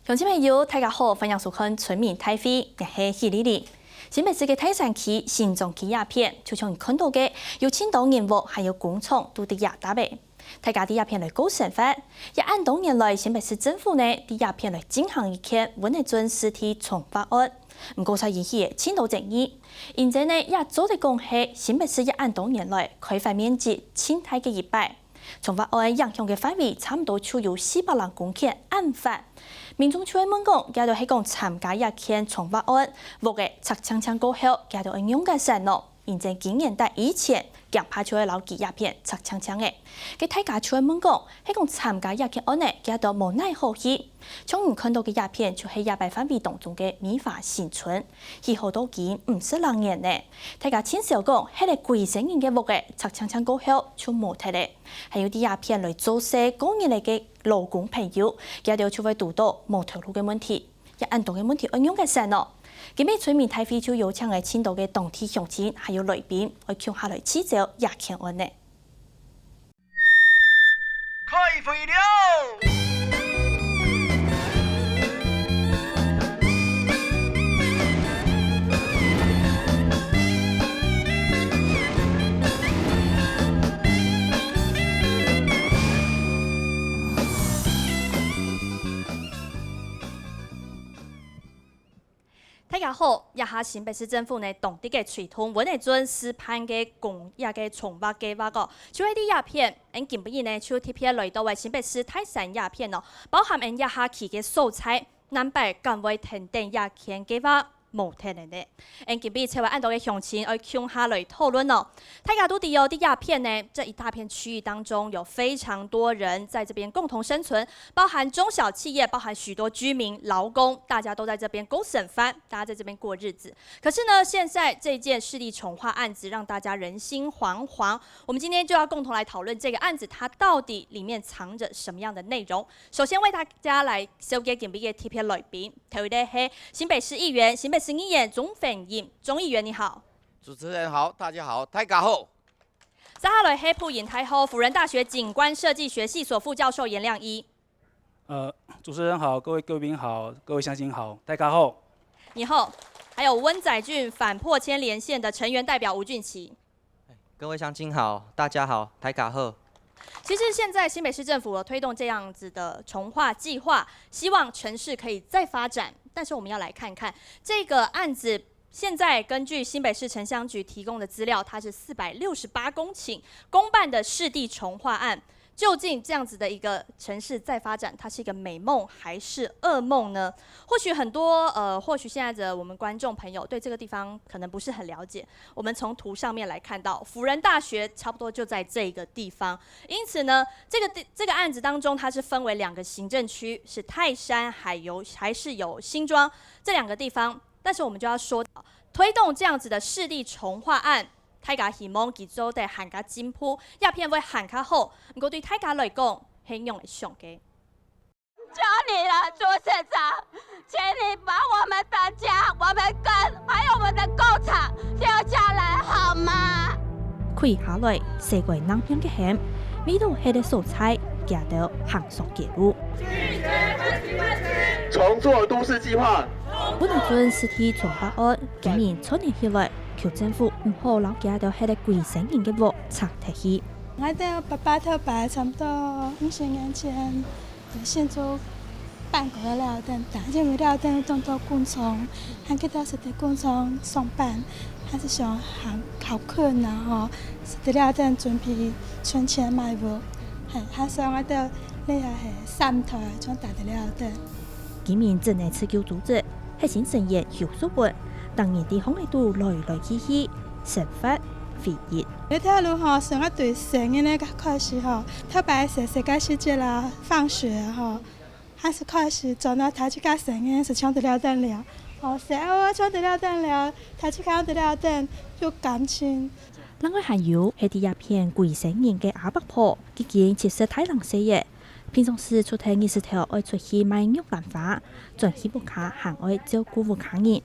乡亲朋友，大家好，欢迎收看《村民大会》，我是许丽丽。新北市的泰山区新庄区鸦片，就像你看到的，有青岛人物还有工厂都伫鸦打呗。大家伫鸦片来搞生活，也按多年来新北市政府呢伫鸦片来进行一件稳定准尸体重发案，唔过才引起青岛争议。现在呢也早在讲起，新北市也按多年来开发面积青大嘅100。重发案影响嘅范围差唔多就有400人公顷案发，民众就会问讲，假如係讲参加一件重发案，獲嘅拆槍槍過後，假如係用嘅神咯，現在今年代以前，強拍出嚟撈幾鴉片拆槍槍嘅，佢大家就會問講，係講參加一件案呢，假如無奈何去，從唔看到嘅鴉片就係100範圍當中嘅美化新村，以後都見唔是人言呢，大家親手講，係嚟貴生人嘅獲嘅拆槍槍過後就冇睇咧，還有啲鴉片嚟做些個人嚟嘅勞工朋友，假如就會遇到冇條路嘅問題，一按到嘅問題應用嘅神咯。今日村民大會就有請嚟青島嘅當地鄉親，還有來賓，去共下來指教鴉片案呢。開會了！大家好，一下新北市政府呢，當地嘅推動穩定準施判嘅公益嘅重發計劃個，就係啲鴉片，近不日呢就特別來到為新北市泰山鴉片咯，包含一下期嘅素材，南北港為停電鴉片計劃。冇聽人哋，近比採為按到嘅鄉親去共下來討論咯。大家都知道啲鴉片呢，這一大片區域當中有非常多人在這邊共同生存，包含中小企業，包含許多居民、勞工，大家都在這邊過生活，大家在這邊過日子。可是呢，現在這件勢力重劃案子讓大家人心惶惶。我們今天就要共同來討論這個案子，它到底裡面藏着什麼樣的內容？首先為大家來紹介近比嘅特別來賓，頭一位係新北市議員、新北市議員鍾粉英，鍾議員你好。主持人好，大家好，大家好。接下來係埔鹽太后輔仁大學景觀設計學系所副教授顏亮一。主持人好，各位貴賓好，各位鄉親好，大家好。你好。還有溫仔圳反迫遷連線的成員代表吳俊奇。各位鄉親好，大家好，大家好。其實現在新北市政府推動這樣子的重劃計劃，希望城市可以再發展。但是我們要來看看這個案子，現在根據新北市城鄉局提供的資料，它是468公頃公辦的市地重劃案。究竟這樣子的一個城市再發展，它是一個美夢還是噩夢呢？或許很多或許現在的我們觀眾朋友對這個地方可能不是很了解。我們從圖上面來看到，輔仁大學差不多就在這個地方。因此呢，這個案子當中，它是分為2個行政區，是泰山還是有新莊這2個地方。但是我們就要說到，推動這樣子的市地重劃案。大家希望佢做得行較進步，鴉片會行較好。不過對大家來講，係用嚟上嘅。求你了，朱市長，請你把我們的家、我們根，還有我們的工廠留下來，好嗎？開下來，世界南邊嘅險，味道係啲素菜，行到行上嘅路。重做都市計劃。本來準屍體重劃案，今年初年起來。求政府唔好老家到喺啲貴生人嘅屋拆退去。我哋爸爸頭擺差唔多50年前，就先做辦過了等，因為了等當到工廠，還記得是在工廠上班，還是想行考課然後是在了等準備存錢買屋，還想我哋呢係3台將大的了等。今年真係持久組織係新成員有所謂。當年啲風度來來去去，生活飛熱。呢條路嗬，上一對成日呢個開始嗬，特別係世界世界啦，放學嗬，還是開始走到台去加成日是搶得了燈了，哦，成日搶得了燈了，台去搶得了燈有感情。另外還有係啲鴉片貴生人嘅阿伯婆，已經70太能死嘅，平常時出體20條愛出去買玉蘭花，轉去屋卡行愛照顧屋卡人。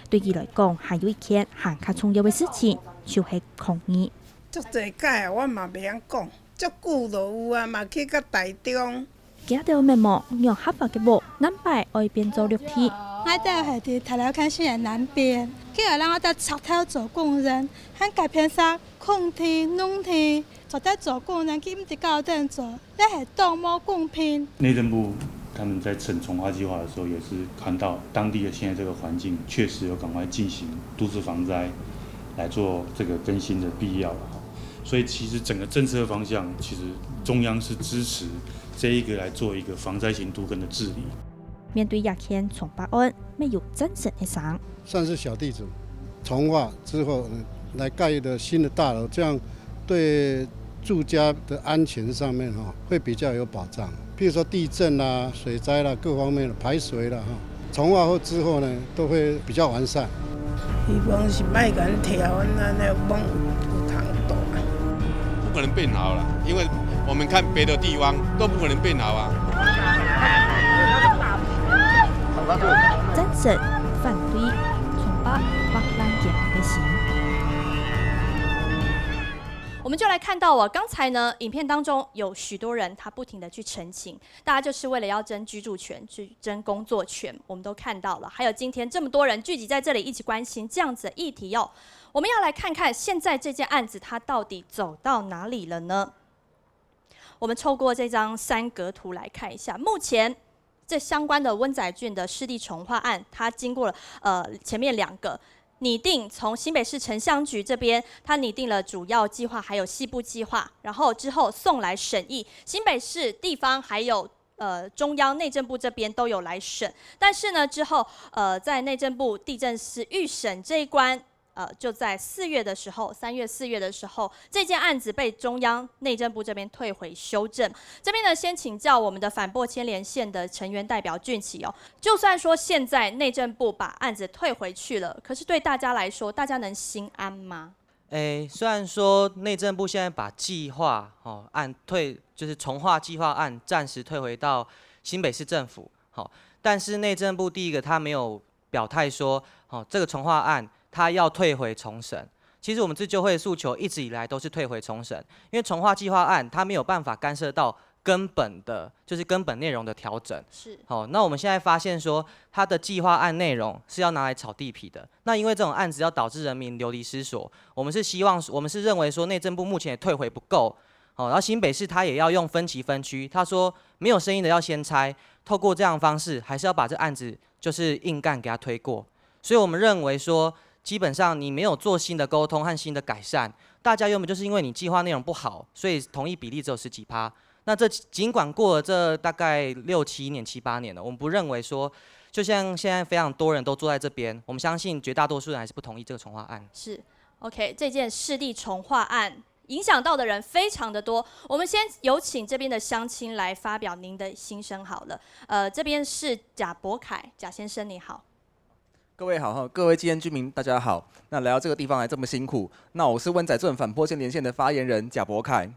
對佢來講，還有一件行較重要嘅事情，就係抗議。足濟屆我嘛袂曉講，足久就有啊，嘛去到台中，假到面膜用合法嘅木南摆可以变做绿体。我哋係喺台灣開始嘅南邊，跟住咧我哋插頭做工人，喺隔片上空地、農地，做得做工人，佢唔知高等做，咧係多麼公平。内政部他们在审重划计划的时候，也是看到当地的现在这个环境，确实有赶快进行都市防灾来做这个更新的必要了。所以其实整个政策方向，其实中央是支持这一个来做一个防灾型都更的治理。面对亚天重八案，没有真正的伤。算是小地主，重划之后来盖的新的大楼，这样对住家的安全上面会比较有保障。譬如说地震啦、水灾啦各方面的排水啦重划后之后呢，都会比较完善。希望是卖甲咱拆完咱那网有通度啊。不可能变好了，因为我们看别的地方都不可能变好啊。真正反对重八或滥建的行。我们就来看到刚才呢，影片当中有许多人他不停的去澄清，大家就是为了要争居住权、去争工作权，我们都看到了。还有今天这么多人聚集在这里一起关心这样子的议题我们要来看看现在这件案子它到底走到哪里了呢？我们透过这张三格图来看一下，目前这相关的温仔郡的湿地重划案，它经过了前面2个。拟定从新北市城乡局这边，它拟定了主要计划，还有细部计划，然后之后送来审议，新北市地方还有中央内政部这边都有来审，但是呢之后在内政部地政司预审这一关。就在3月的时候，这件案子被中央内政部这边退回修正。这边呢，先请教我们的反迫迁连线的成员代表俊奇就算说现在内政部把案子退回去了，可是对大家来说，大家能心安吗？虽然说内政部现在把计划案就是重划计划案暂时退回到新北市政府，但是内政部第一个他没有表态说，这个重划案。他要退回重审，其实我们自救会的诉求一直以来都是退回重审，因为重划计划案它没有办法干涉到根本内容的调整。是。那我们现在发现说，它的计划案内容是要拿来炒地皮的。那因为这种案子要导致人民流离失所，我们是认为说内政部目前也退回不够。然后新北市他也要用分期分区，他说没有声音的要先拆，透过这样的方式，还是要把这案子就是硬干给他推过。所以我们认为说。基本上你没有做新的沟通和新的改善，大家原本就是因为你计划内容不好，所以同意比例只有10几%。那这尽管过了这大概6、7年、7、8年了，我们不认为说，就像现在非常多人都坐在这边，我们相信绝大多数人还是不同意这个重划案。是 ，OK， 这件湿地重划案影响到的人非常的多。我们先有请这边的乡亲来发表您的心声好了。这边是贾博凯，贾先生你好。各位好，各位基恩居民大家好。那来到这个地方来这么辛苦，那我是温仔圳反迫迁连线的发言人贾博凯。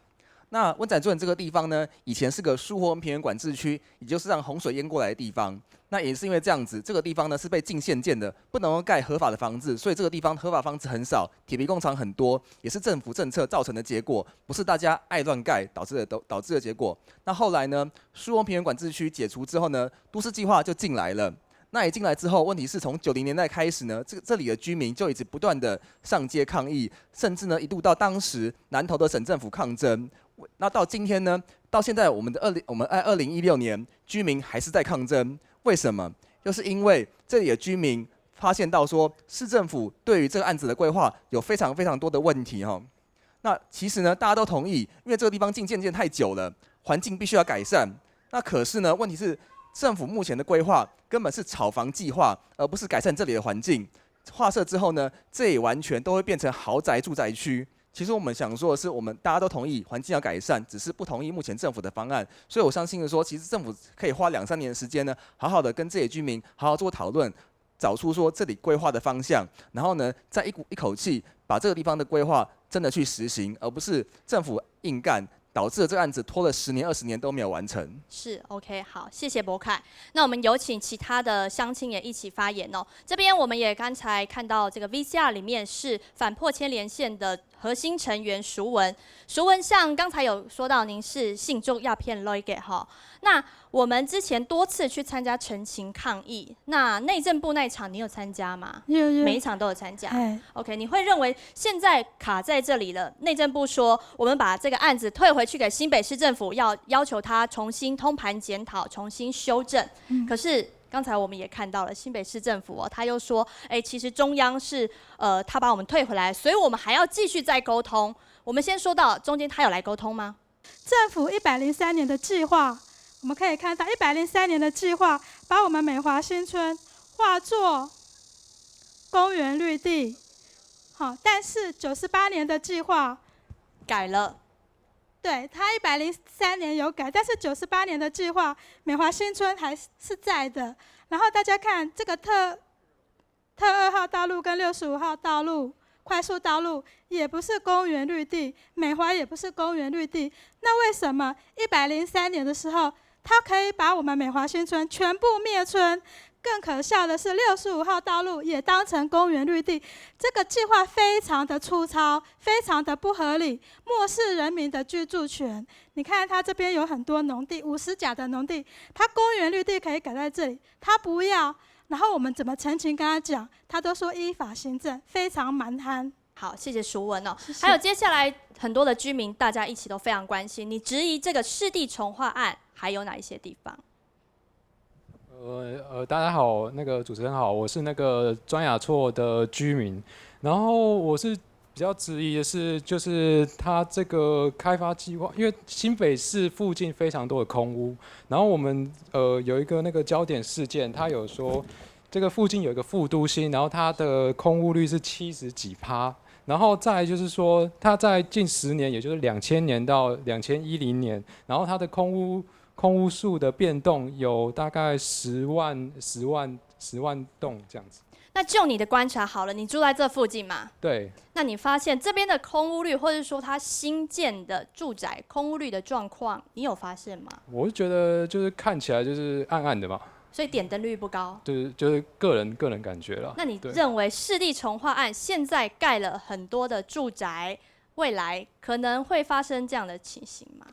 那温仔圳这个地方呢，以前是个疏洪平原管制区，也就是让洪水淹过来的地方。那也是因为这样子，这个地方呢是被禁限建的，不能够盖合法的房子，所以这个地方合法房子很少，铁皮工厂很多，也是政府政策造成的结果，不是大家爱乱盖导致的结果。那后来呢，疏洪平原管制区解除之后呢，都市计划就进来了。那一进来之后，问题是从90年代开始呢，这里的居民就一直不断的上街抗议，甚至呢一度到当时南投的省政府抗争。那到今天呢，到现在我们2016年，居民还是在抗争。为什么？就是因为这里的居民发现到说，市政府对于这个案子的规划有非常非常多的问题那其实呢，大家都同意，因为这个地方禁建太久了，环境必须要改善。那可是呢，问题是。政府目前的规划根本是炒房计划，而不是改善这里的环境。划设之后呢，这也完全都会变成豪宅住宅区。其实我们想说的是，我们大家都同意环境要改善，只是不同意目前政府的方案。所以我相信的说，其实政府可以花2、3年的时间呢，好好的跟这些居民好好做讨论，找出说这里规划的方向，然后呢，再一口气把这个地方的规划真的去实行，而不是政府硬干。导致了这个案子拖了10年、20年都没有完成。是 OK， 好，谢谢博凯。那我们有请其他的乡亲也一起发言这边我们也刚才看到这个 VCR 里面是反迫迁连线的核心成员淑文。淑文，像刚才有说到您是信中鸦片类嘅哈，那我们之前多次去参加陈情抗议，那内政部那一场你有参加吗？有。每一场都有参加。哎 OK， 你会认为现在卡在这里了？内政部说我们把这个案子退回去给新北市政府，要求他重新通盘检讨、重新修正。可是刚才我们也看到了新北市政府他又说，其实中央是他把我们退回来，所以我们还要继续再沟通。我们先说到中间，他有来沟通吗？政府103年的计划，我们可以看到103年的计划把我们美华新村划作公园绿地，好，但是98年的计划改了。对，它103年有改，但是98年的计划，美华新村还是在的。然后大家看这个特2号道路跟65号道路快速道路也不是公园绿地，美华也不是公园绿地。那为什么103年的时候，它可以把我们美华新村全部灭村？更可笑的是，65号道路也当成公园绿地，这个计划非常的粗糙，非常的不合理，漠视人民的居住权。你看，它这边有很多农地，50甲的农地，它公园绿地可以改在这里，它不要。然后我们怎么澄清跟他讲，他都说依法行政，非常蛮憨。好，谢谢淑文哦。还有接下来很多的居民，大家一起都非常关心，你质疑这个市地重划案还有哪一些地方？大家好，那个主持人好，我是那个庄雅措的居民，然后我是比较质疑的是，就是它这个开发计划，因为新北市附近非常多的空屋，然后我们有一个那个焦点事件，它有说这个附近有一个副都心，然后它的空屋率是70几%，然后再来就是说它在近10年，也就是2000年到2010年，然后它的空屋数的变动有大概10万栋这样子。那就你的观察好了，你住在这附近嘛？对。那你发现这边的空屋率，或者说它新建的住宅空屋率的状况，你有发现吗？我是觉得就是看起来就是暗暗的嘛。所以点灯率不高。就是个人感觉了。那你认为市地重划案现在盖了很多的住宅，未来可能会发生这样的情形吗？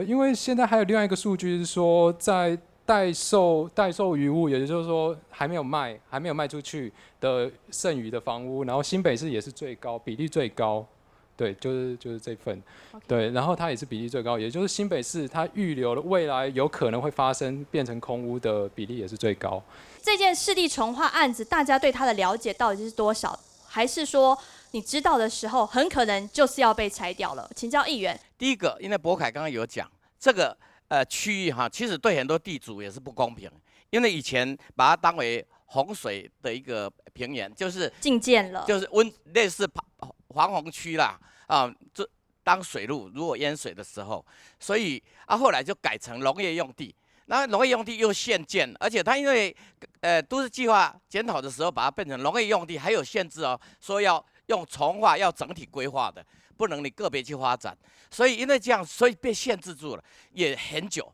因为现在还有另外一个数据是说，在待售余屋，也就是说还没有卖出去的剩余的房屋，然后新北市也是最高，比例最高，对，就是这份， 对，然后它也是比例最高，也就是新北市它预留了未来有可能会发生变成空屋的比例也是最高。这件市地重划案子，大家对它的了解到底是多少？还是说你知道的时候，很可能就是要被拆掉了？请教议员。第一个，因为柏凯刚刚有讲，这个区域其实对很多地主也是不公平，因为以前把它当为洪水的一个平原，就是禁建了，就是类似防洪区啦，这当水路如果淹水的时候，所以后来就改成农业用地。那农业用地又限建，而且它因为都市计划检讨的时候把它变成农业用地，还有限制哦，说要用重划，要整体规划的，不能你个别去发展。所以因为这样，所以被限制住了，也很久。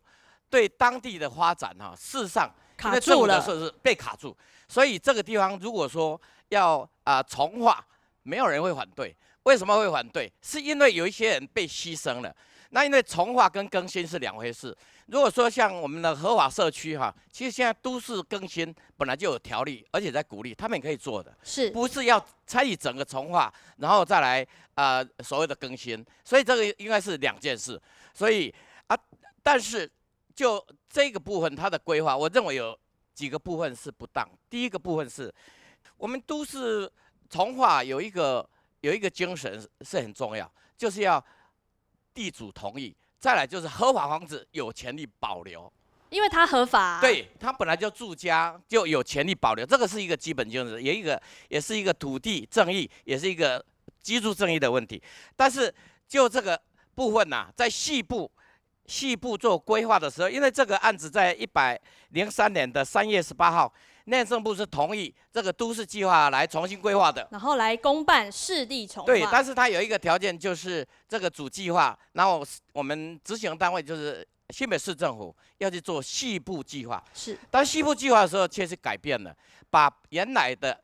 对当地的发展事实上卡住了，是被卡住。所以这个地方如果说要重划，没有人会反对。为什么会反对？是因为有一些人被牺牲了。那因为重划跟更新是两回事。如果说像我们的合法社区其实现在都市更新本来就有条例，而且在鼓励他们也可以做的，是不是要参与整个重划，然后再来所谓的更新？所以这个应该是两件事。所以但是就这个部分它的规划，我认为有几个部分是不当。第一个部分是我们都市重划有一个精神是很重要，就是要地主同意。再来就是合法房子有权利保留，因为它合法，对，它本来就住家就有权利保留，这个是一个基本精神，也是一个土地正义，也是一个居住正义的问题。但是就这个部分在细部做规划的时候，因为这个案子在103年的3月18号，内政部是同意这个都市计划来重新规划的，然后来公办市地重划。对，但是它有一个条件，就是这个主计划，然后我们执行单位就是新北市政府要去做细部计划。是，但细部计划的时候确实改变了，把原来的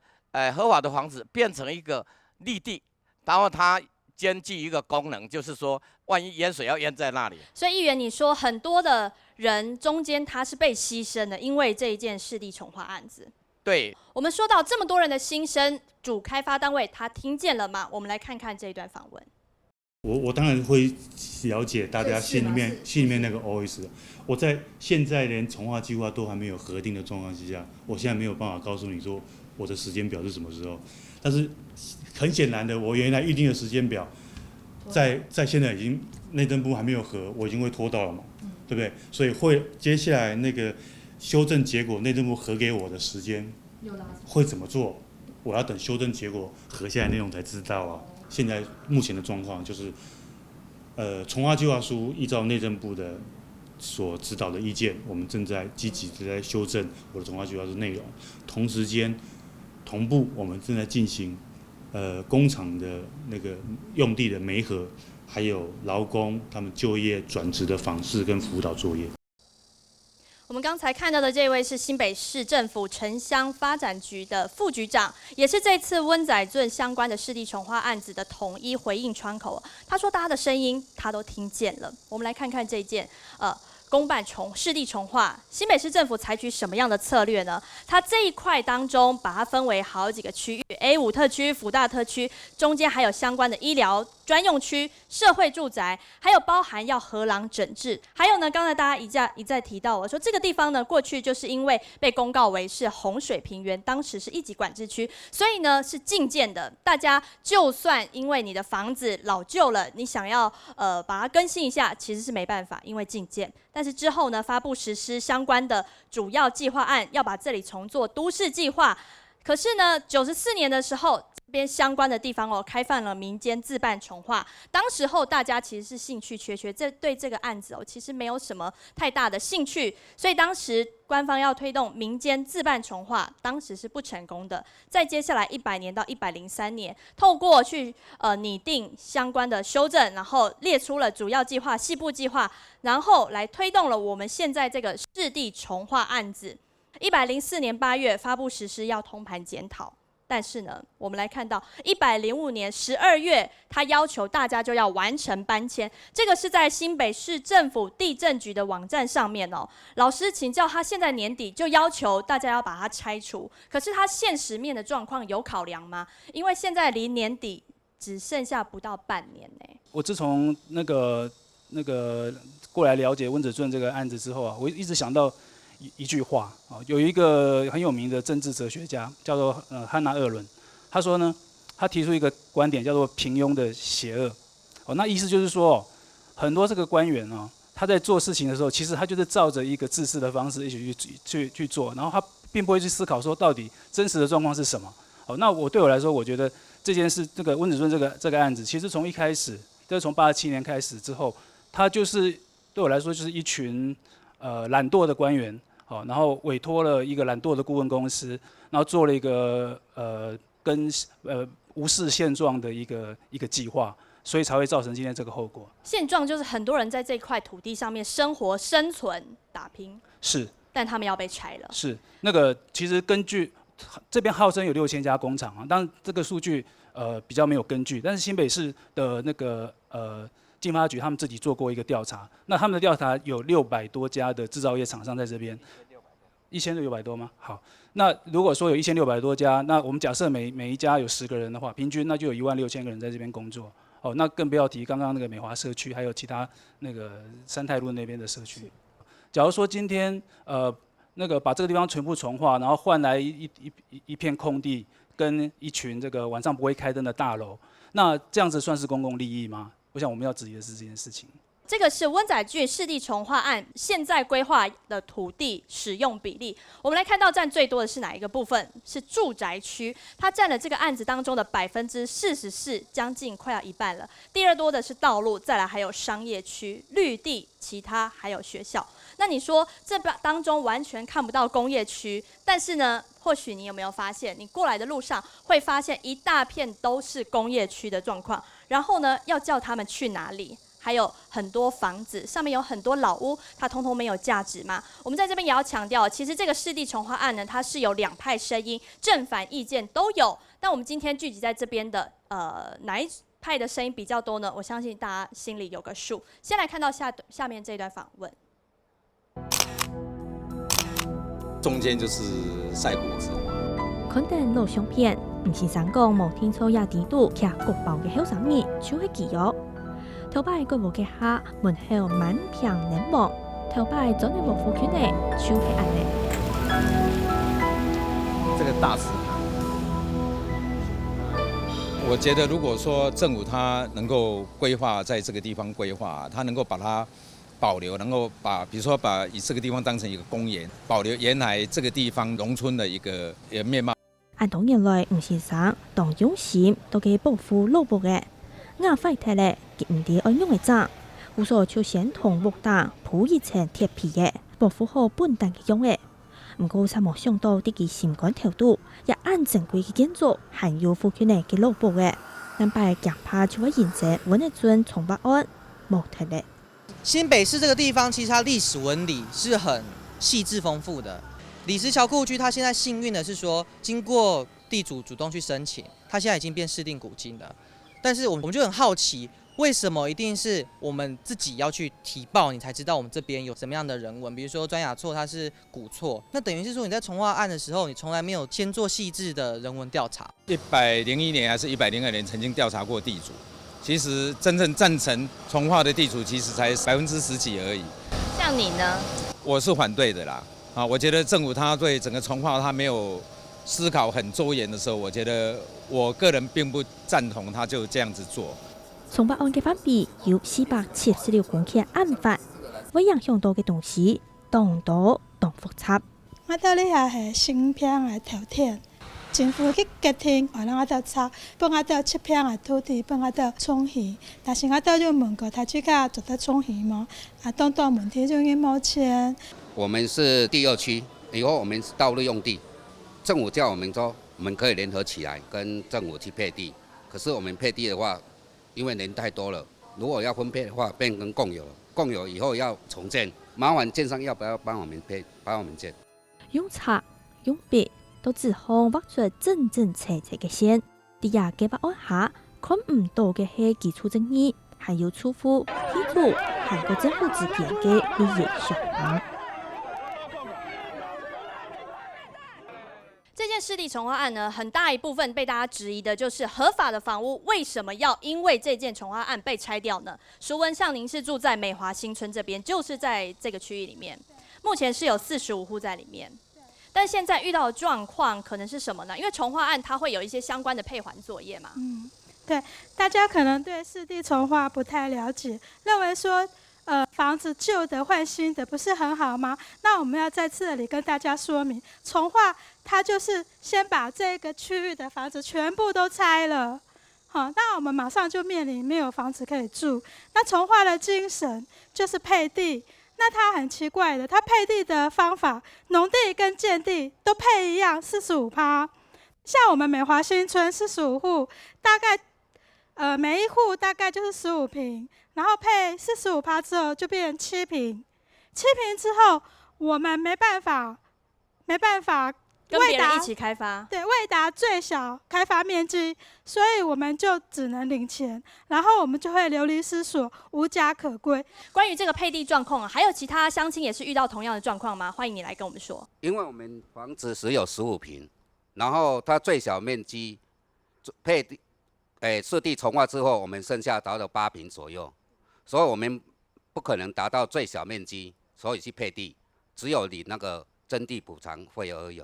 合法的房子变成一个绿地，然后它兼具一个功能，就是说万一淹水要淹在那里。所以议员，你说很多的人中间他是被牺牲的，因为这一件市地重划案子。对，我们说到这么多人的心声，主开发单位他听见了吗？我们来看看这一段访问。我当然会了解大家心里面那个 OS。我在现在连重划计划都还没有核定的状况之下，我现在没有办法告诉你说我的时间表是什么时候。但是很显然的，我原来预定的时间表，在现在已经内政部还没有核，我已经会拖到了嘛，对不对？所以接下来那个修正结果，内政部核给我的时间会怎么做？我要等修正结果核下来内容才知道啊。现在目前的状况就是，重划计划书依照内政部的所指导的意见，我们正在积极的在修正我的重划计划书内容。同时间，同步我们正在进行，工厂的那个用地的媒合，还有劳工他们就业转职的访视跟辅导作业。我们刚才看到的这位是新北市政府城乡发展局的副局长，也是这次温仔圳相关的市地重划案子的统一回应窗口。他说大家的声音他都听见了。我们来看看这件公办市地重划，新北市政府采取什么样的策略呢？它这一块当中把它分为好几个区域 ，A5 特区、福大特区，中间还有相关的医疗专用区、社会住宅，还有包含要河廊整治。还有呢，刚才大家一再提到，我说这个地方呢，过去就是因为被公告为是洪水平原，当时是1级管制区，所以呢是禁建的。大家就算因为你的房子老旧了，你想要把它更新一下，其实是没办法，因为禁建。但是之后呢，发布实施相关的主要计划案，要把这里重做都市计划。可是呢，94年的时候，这边相关的地方开放了民间自办重划。当时候大家其实是兴趣缺缺，对这个案子其实没有什么太大的兴趣，所以当时官方要推动民间自办重划，当时是不成功的。在接下来100年到103年，透过去拟定相关的修正，然后列出了主要计划、细部计划，然后来推动了我们现在这个市地重划案子。104年8月发布实施要通盘检讨。但是呢，我们来看到105年12月，他要求大家就要完成搬迁，这个是在新北市政府地政局的网站上面哦。老师请教，他现在年底就要求大家要把它拆除，可是他现实面的状况有考量吗？因为现在离年底只剩下不到半年呢。我自从那个过来了解温仔圳这个案子之后啊，我一直想到一句话啊，有一个很有名的政治哲学家叫做汉娜·鄂伦，他说呢，他提出一个观点叫做平庸的邪恶。那意思就是说，很多这个官员他在做事情的时候，其实他就是照着一个自私的方式一起去做，然后他并不会去思考说到底真实的状况是什么。那对我来说，我觉得这件事，这个温仔圳这个案子，其实从一开始，就是从87年开始之后，他就是对我来说就是一群懒惰的官员。然后委托了一个懒惰的顾问公司，然后做了一个无视现状的一个计划，所以才会造成今天这个后果。现状就是很多人在这块土地上面生活、生存、打拼，是，但他们要被拆了。是，其实根据这边号称有6000家工厂啊，当然这个数据比较没有根据，但是新北市的经发局他们自己做过一个调查，那他们的调查有600多家的制造业厂商在这边，1600多吗？好，那如果说有1600多家，那我们假设每一家有10个人的话，平均那就有16000个人在这边工作。那更不要提刚刚那个美华社区，还有其他那个三泰路那边的社区。假如说今天把这个地方全部重划，然后换来一片空地跟一群这个晚上不会开灯的大楼，那这样子算是公共利益吗？我想我们要质疑的是这件事情。这个是温仔圳市地重划案现在规划的土地使用比例。我们来看到占最多的是哪一个部分？是住宅区，它占了这个案子当中的44%，将近快要一半了。第二多的是道路，再来还有商业区、绿地、其他还有学校。那你说这当中完全看不到工业区，但是呢，或许你有没有发现，你过来的路上会发现一大片都是工业区的状况。然后呢，要叫他们去哪里？还有很多房子上面有很多老屋，它通通没有价值吗？我们在这边也要强调，其实这个市地重划案呢，它是有2派声音，正反意见都有。但我们今天聚集在这边的哪一派的声音比较多呢？我相信大家心里有个数。先来看到下面这段访问。中间就是晒谷子。看电录相片，唔是想讲无天初也地度徛国宝嘅后上面，就是记哦。头摆佢无嘅下门后满屏冷漠，头摆真系无福圈嘅，就是安尼。这个大池塘，我觉得如果说政府它能够规划在这个地方规划，它能够把它保留，能够比如说以这个地方当成一个公园，保留原来这个地方农村的一个面貌。按多年来，吴先生当用心都给保护老木嘅，硬废铁咧，佢唔啲安用嘅渣，无所就先同木打铺一层铁皮嘅，保护好本地嘅用嘅。唔过，才冇想到啲嘅心肝頭度，也按正規嘅建築，還有附近嘅老木嘅，但係強怕就會引致溫一尊重法案冇睇咧。新北市这个地方，其实它历史纹理是很细致丰富的。李石桥故居，它现在幸运的是说，经过地主主动去申请，它现在已经变市定古迹了。但是我们就很好奇，为什么一定是我们自己要去提报，你才知道我们这边有什么样的人文？比如说专雅错，它是古错，那等于是说你在重划案的时候，你从来没有先做细致的人文调查。101年还是102年曾经调查过地主，其实真正赞成重划的地主其实才10%几而已。像你呢？我是反对的啦。我觉得政府他对整个重划他没有思考很周延的时候，我觉得我个人并不赞同他就这样子做。重划案嘅反比有476公頃案法，會影響到嘅東西當多當複雜。我到呢下係新片嘅條件，政府去決定，可能我到拆，幫我到7片嘅土地，幫我到充氣，但是我到就問過他這個做得充氣嗎？當問題就因冇錢。我们是第2區，以後我們是道路用地，政府叫我們說，我們可以聯合起來跟政府去配地。可是我們配地的話，因為人太多了，如果要分配的話，變成共有了。共有以後要重建，麻煩建商要不要幫我們配，幫我們建？用刷、用筆都只好畫出真真切切嘅線。啲下嘅法案下，看唔到嘅係基礎正義，還有粗腐、批圖，韓國政府之間嘅利益相關。这件市地重划案呢，很大一部分被大家质疑的就是合法的房屋为什么要因为这件重划案被拆掉呢？淑文，像您是住在美华新村这边，就是在这个区域里面，目前是有45户在里面，但现在遇到的状况可能是什么呢？因为重划案它会有一些相关的配环作业嘛。对，大家可能对市地重划不太了解，认为说房子旧的换新的不是很好吗？那我们要在这里跟大家说明，重划它就是先把这个区域的房子全部都拆了，好，那我们马上就面临没有房子可以住。那重划的精神就是配地，那它很奇怪的，它配地的方法，农地跟建地都配一样，45%。像我们美华新村45户，大概每一户大概就是15坪。然后配45%之后就变成7坪，7坪之后我们没办法跟别人一起开发，对，未达最小开发面积，所以我们就只能领钱，然后我们就会流离失所，无家可归。关于这个配地状况，还有其他乡亲也是遇到同样的状况吗？欢迎你来跟我们说。因为我们房子只有15坪，然后它最小面积配地，市地重划之后，我们剩下达到8坪左右。所以我们不可能达到最小面积，所以去配地，只有领那个征地补偿费而已。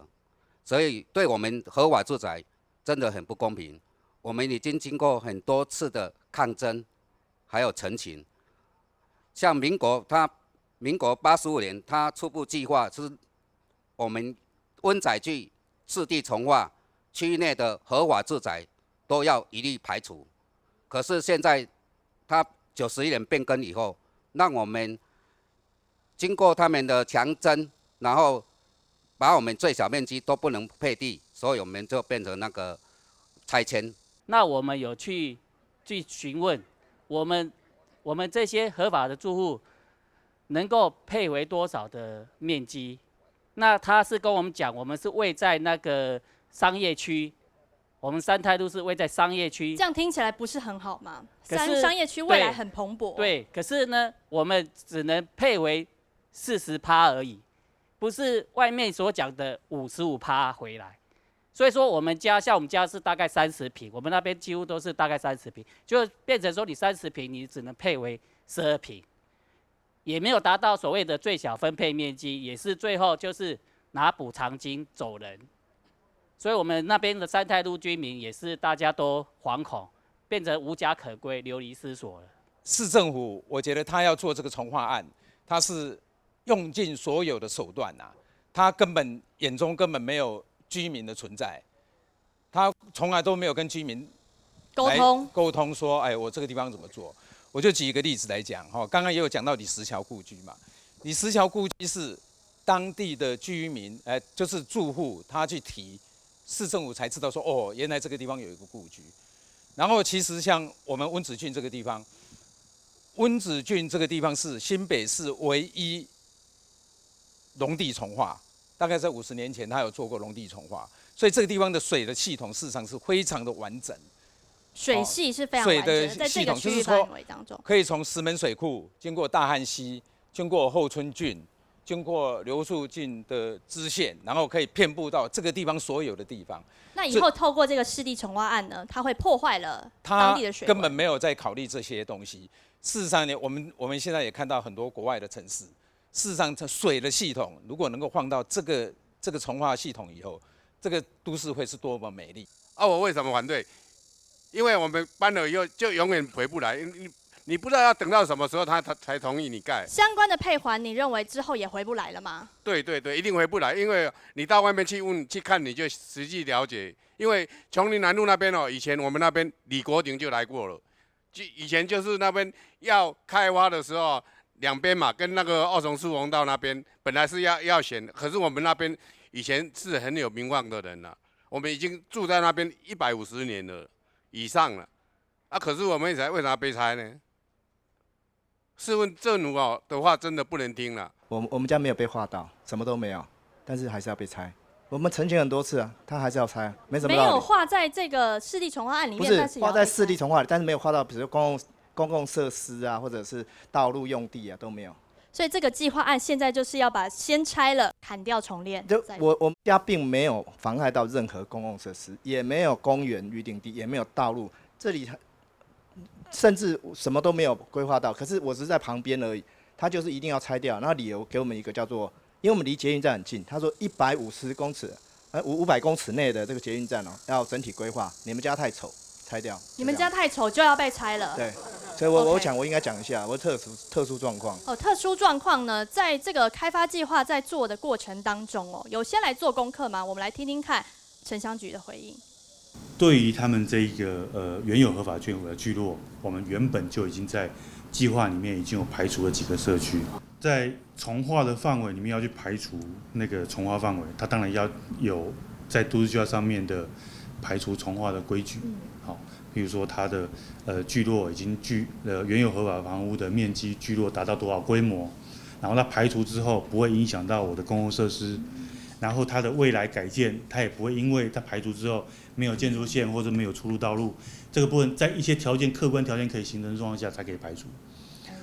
所以对我们合法住宅真的很不公平。我们已经经过很多次的抗争，还有陈情。像民国85年，他初步计划是我们温仔区市地重划区域内的合法住宅都要一律排除。可是现在他91年变更以后，让我们经过他们的强征，然后把我们最小面积都不能配地，所以我们就变成那个拆迁。那我们有去询问，我们这些合法的住户能够配回多少的面积？那他是跟我们讲，我们是位在那个商业区我们三泰路是位在商业区，这样听起来不是很好吗？可是商业区未来很蓬勃。对，可是呢，我们只能配为40%而已，不是外面所讲的55%回来。所以说我们家像我们家是大概30坪，我们那边几乎都是大概30坪，就变成说你30坪你只能配为12坪，也没有达到所谓的最小分配面积，也是最后就是拿补偿金走人。所以我们那边的三泰路居民也是大家都惶恐，变成无家可归、流离失所了。市政府我觉得他要做这个重划案，他是用尽所有的手段啊，他眼中根本没有居民的存在，他从来都没有跟居民沟通说，哎，我这个地方怎么做？我就举一个例子来讲哈，刚刚也有讲到李石桥故居嘛，李石桥故居是当地的居民，就是住户他去提。市政府才知道说，哦，原来这个地方有一个故居。然后其实像我们温子俊这个地方，温子俊这个地方是新北市唯一农地重划，大概在50年前他有做过农地重划，所以这个地方的水的系统事实上是非常的完整。水系是非常完整的，在这个区域范围当中，可以从石门水库经过大汉溪，经过后春郡。经过刘树郡的支线，然后可以遍布到这个地方所有的地方。那以后透过这个湿地重划案呢，它会破坏了当地的水，根本没有在考虑这些东西。事实上呢，我们现在也看到很多国外的城市，事实上水的系统如果能够放到这个重划系统以后，这个都市会是多么美丽。我为什么反对？因为我们搬了以后就永远回不来。你不知道要等到什么时候他才同意你盖相关的配环，你认为之后也回不来了吗？对，一定回不来，因为你到外面去看，你就实际了解。因为琼林南路那边以前我们那边李国鼎就来过了，以前就是那边要开发的时候，两边嘛跟那个二重树洪道那边本来是要选，可是我们那边以前是很有名望的人了，我们已经住在那边150年了以上了，可是我们为啥被拆呢？试问政府的话真的不能听了。我们家没有被划到，什么都没有，但是还是要被拆。我们澄清很多次啊，他还是要拆，没什么道理。没有划在这个市地重划案里面，不是划在市地重划里，但是没有划到，比如说公共设施啊，或者是道路用地啊都没有。所以这个计划案现在就是要把先拆了，砍掉重练。我们家并没有妨害到任何公共设施，也没有公园预定地，也没有道路，这里甚至什么都没有规划到，可是我只是在旁边而已，他就是一定要拆掉。那理由给我们一个叫做，因为我们离捷运站很近，他说150公尺，500公尺内的这个捷运站要整体规划，你们家太丑，拆掉。你们家太丑就要被拆了。对，所以我想我应该讲一下我特殊状况。特殊状况呢，在这个开发计划在做的过程当中有先来做功课吗？我们来听听看城乡局的回应。对于他们这一个原有合法圈的聚落，我们原本就已经在计划里面已经有排除了几个社区，在重划的范围里面要去排除那个重划范围，它当然要有在都市计划上面的排除重划的规矩，好，比如说它的聚落已经原有合法房屋的面积聚落达到多少规模，然后它排除之后不会影响到我的公共设施。然后它的未来改建，它也不会因为它排除之后没有建筑线或者没有出入道路，这个部分在一些客观条件可以形成的状况下才可以排除。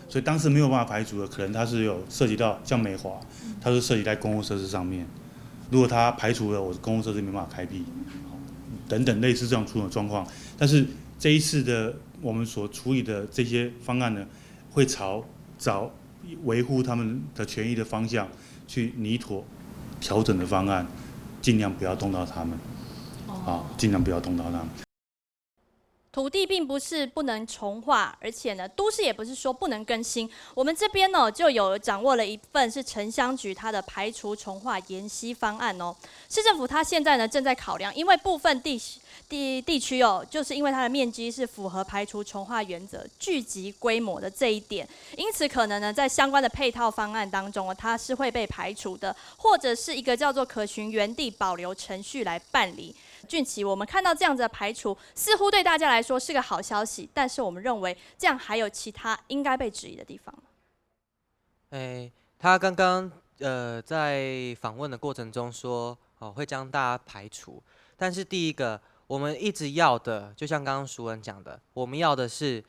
所以当时没有办法排除的，可能它是有涉及到像美华，它是涉及在公共设施上面。如果它排除了，我的公共设施没办法开辟，等等类似这种出的状况。但是这一次的我们所处理的这些方案呢，会找维护他们的权益的方向去拟妥调整的方案，尽量不要动到他们，尽量不要动到他们。土地并不是不能重划，而且呢，都市也不是说不能更新。我们这边呢，就有掌握了一份是城乡局它的排除重划延期方案哦。市政府它现在呢正在考量，因为部分地区就是因为它的面积是符合排除重划原则、聚集规模的这一点，因此可能呢在相关的配套方案当中它是会被排除的，或者是一个叫做可循原地保留程序来办理。俊奇，我们看到这样子的排除，似乎对大家来说是个好消息，但是我们认为这样还有其他应该被质疑的地方。他刚刚在访问的过程中说，会将大家排除，但是第一个，我们一直要的，就像刚刚淑恩讲的，我们要的是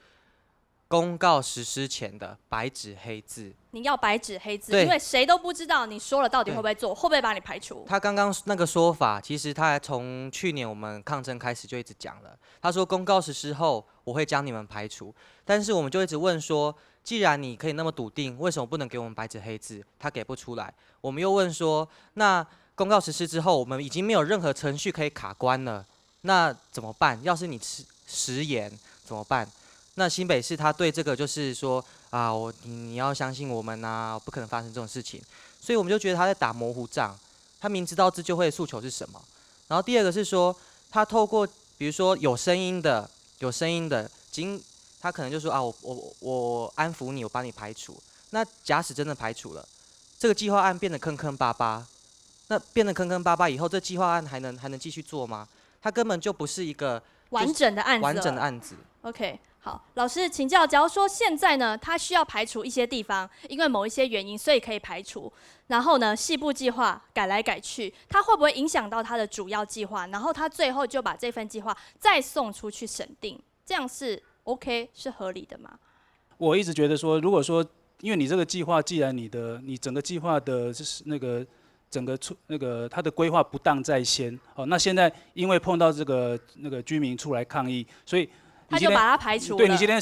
公告实施前的白纸黑字。你要白纸黑字，对因为谁都不知道你说了到底会不会做，会不会把你排除。他刚刚那个说法，其实他从去年我们抗争开始就一直讲了。他说公告实施后，我会将你们排除。但是我们就一直问说，既然你可以那么笃定，为什么不能给我们白纸黑字？他给不出来。我们又问说，那公告实施之后，我们已经没有任何程序可以卡关了，那怎么办？要是你食言怎么办？那新北市他对这个就是说啊，你要相信我们啊，不可能发生这种事情，所以我们就觉得他在打模糊仗，他明知道自救会的诉求是什么。然后第二个是说，他透过比如说有声音的，他可能就说啊，我安抚你，我把你排除。那假使真的排除了，这个计划案变得坑坑巴巴，那变得坑坑巴巴以后，这计划案还能继续做吗？它根本就不是一个完整的案子。完整的案子。OK。好，老师请教，假如说现在呢，他需要排除一些地方，因为某一些原因，所以可以排除。然后呢，细部计划改来改去，它会不会影响到他的主要计划？然后他最后就把这份计划再送出去审定，这样是 OK 是合理的吗？我一直觉得说，如果说因为你这个计划，既然你整个计划的那个它的规划不当在先，哦，那现在因为碰到那个居民出来抗议，所以他就把它排除了。对，你今天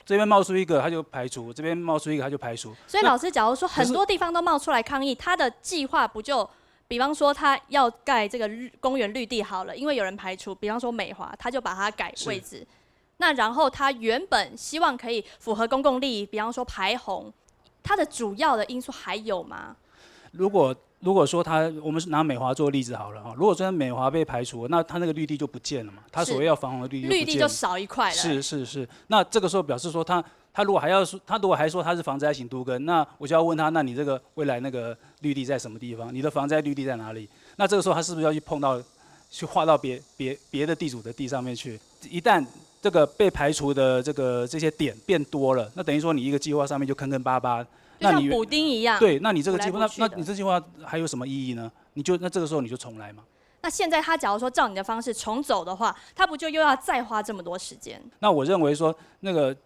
这边冒出一个，他就排除；这边冒出一个，他就排除。所以老师，假如说很多地方都冒出来抗议，他的计划不就，比方说他要盖这个公园绿地好了，因为有人排除，比方说美华，他就把它改位置。那然后他原本希望可以符合公共利益，比方说排洪，它的主要的因素还有吗？如果说我们拿美华做例子好了哈，如果说美华被排除，那它那个绿地就不见了嘛，它所谓要防洪的绿地就少一块了。是，那这个时候表示说他如果还说他是防灾型都更，那我就要问他，那你这个未来那个绿地在什么地方？你的防灾绿地在哪里？那这个时候他是不是要去划到别的地主的地上面去？一旦这个被排除的这些点变多了，那等于说你一个计划上面就坑坑巴巴。就像补丁一样。对，那你这个计划，那你这计划还有什么意义呢？那这个时候你就重来嘛。那现在他假如说照你的方式重走的话，他不就又要再花这么多时间？那我认为说，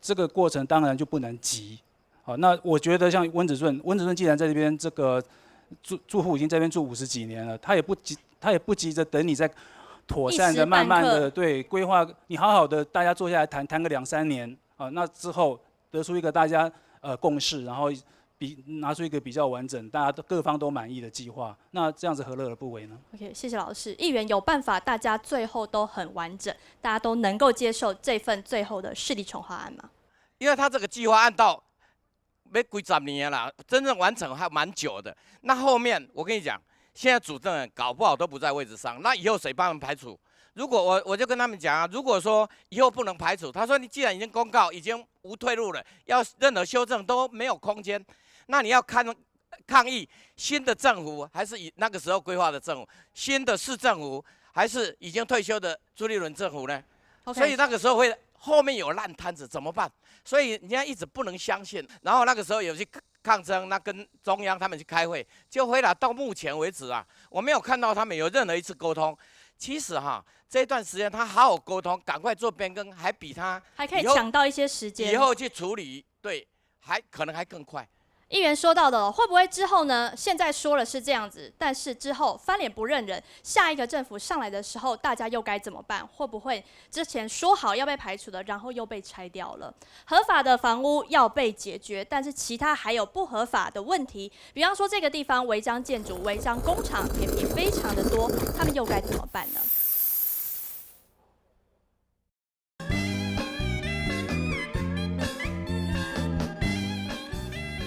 这个过程当然就不能急。好，那我觉得像温子顺既然在这边这个住户已经在这边住50几年了，他也不急着等你在妥善的、慢慢的对规划，你好好的大家坐下来谈个2-3年啊，那之后得出一个大家共识，然后拿出一个比较完整、大家各方都满意的计划，那这样子何乐而不为呢 ？OK， 谢谢老师。议员有办法，大家最后都很完整，大家都能够接受这份最后的市地重划案吗？因为他这个计划案到要几十年啦，真正完成还蛮久的。那后面我跟你讲，现在主政人搞不好都不在位置上，那以后谁帮他们排除？如果我就跟他们讲啊，如果说以后不能排除，他说你既然已经公告，已经无退路了，要任何修正都没有空间。那你要抗议新的政府，还是以那个时候规划的政府，新的市政府，还是已经退休的朱立伦政府呢？ 所以那个时候后面有烂摊子怎么办？所以人家一直不能相信。然后那个时候有去抗争，那跟中央他们去开会，就回来到目前为止啊，我没有看到他们有任何一次沟通。其实这段时间他好好沟通，赶快做变更，还比他还可以抢到一些时间，以后去处理，对，可能还更快。议员说到的，会不会之后呢？现在说了是这样子，但是之后翻脸不认人，下一个政府上来的时候，大家又该怎么办？会不会之前说好要被排除的，然后又被拆掉了？合法的房屋要被解决，但是其他还有不合法的问题，比方说这个地方违章建筑、违章工厂铁皮非常的多，他们又该怎么办呢？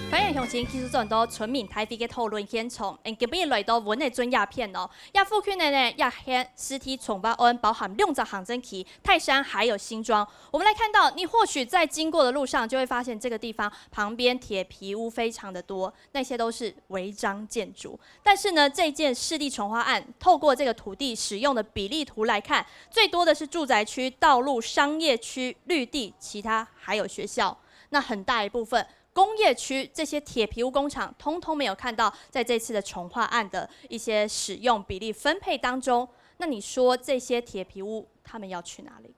反映乡亲其實做很多村民台北嘅討論現場，今日來到阮嘅專亞片哦，亞附近的呢亞縣實體重劃案包含2個行政區、泰山還有新莊。我們來看到，你或許在經過的路上就會發現這個地方旁邊鐵皮屋非常的多，那些都是違章建築。但是呢，這件市地重劃案透過這個土地使用的比例圖來看，最多的是住宅區、道路、商業區、綠地，其他還有學校。那很大一部分。工業區這些鐵皮屋工廠，通通沒有看到在這次的重劃案的一些使用比例分配當中。那你说这些铁皮屋他们要去哪里？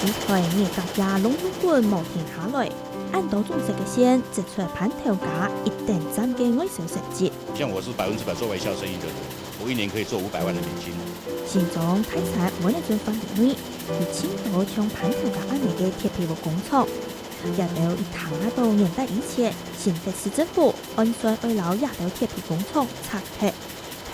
只台硬格架拢用棍无停下来，按照种植嘅线植出盘头架1.3嘅外销成绩。像我是100%做微笑生意的人，我1年可以做500万的美金。现状泰山每日做方面内，以青岛从盘头架安嚟嘅铁皮屋工厂，也到一堂到年代以前，新北市政府按算二楼也到铁皮工厂拆卸，